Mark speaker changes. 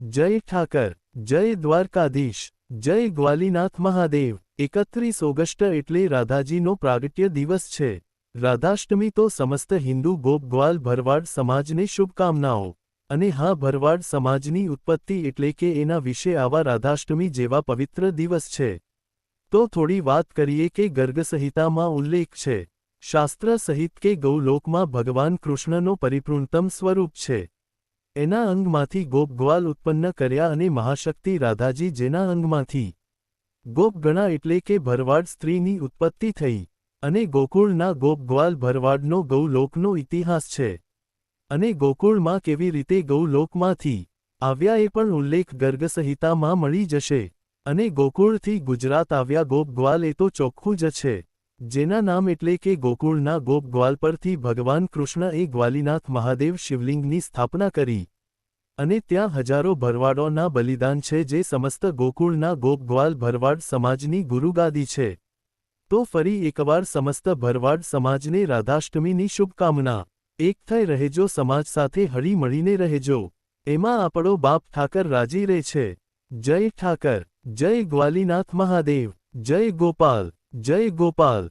Speaker 1: જય ઠાકર, જય દ્વારકાધીશ, જય ગ્વાલીનાથ મહાદેવ। 31 ઓગસ્ટ એટલે રાધાજીનો પ્રાગટ્ય દિવસ છે। રાધાષ્ટમી તો સમસ્ત હિન્દુ ગોપ ગ્વાલ ભરવાડ સમાજને શુભકામનાઓ। અને હા, ભરવાડ સમાજની ઉત્પત્તિ એટલે કે એના વિશે આવા રાધાષ્ટમી જેવા પવિત્ર દિવસ છે તો થોડી વાત કરીએ કે ગર્ગસંહિતામાં ઉલ્લેખ છે। શાસ્ત્ર સહિત કે ગૌલોકમાં ભગવાન કૃષ્ણનો પરિપૂર્ણતમ સ્વરૂપ છે। એના અંગમાંથી ગોપગ્વાલ ઉત્પન્ન કર્યા અને મહાશક્તિ રાધાજી જેના અંગમાંથી ગોપગણા એટલે કે ભરવાડ સ્ત્રીની ઉત્પત્તિ થઈ। અને ગોકુળના ગોપગ્વાલ ભરવાડનો ગૌલોકનો ઇતિહાસ છે। અને ગોકુળમાં કેવી રીતે ગૌલોકમાંથી આવ્યા એ પણ ઉલ્લેખ ગર્ગસંહિતામાં મળી જશે। અને ગોકુળથી ગુજરાત આવ્યા ગોપગ્વાલ એ તો ચોખ્ખું જ છે, જેના નામ એટલે કે ગોકુળના ગોપગ્વાલ પરથી ભગવાન કૃષ્ણએ ગ્વાલીનાથ મહાદેવ શિવલિંગની સ્થાપના કરી। અને ત્યાં હજારો ભરવાડોના બલિદાન છે જે સમસ્ત ગોકુળના ગોપગ્વાલ ભરવાડ સમાજની ગુરુગાદી છે। તો ફરી એકવાર સમસ્ત ભરવાડ સમાજને રાધાષ્ટમીની શુભકામના। એક થઈ રહેજો, સમાજ સાથે હળી મળીને રહેજો, એમાં આપણો બાપ ઠાકર રાજી રહે છે। જય ઠાકર, જય ગ્વાલીનાથ મહાદેવ, જય ગોપાલ, જય ગોપાલ।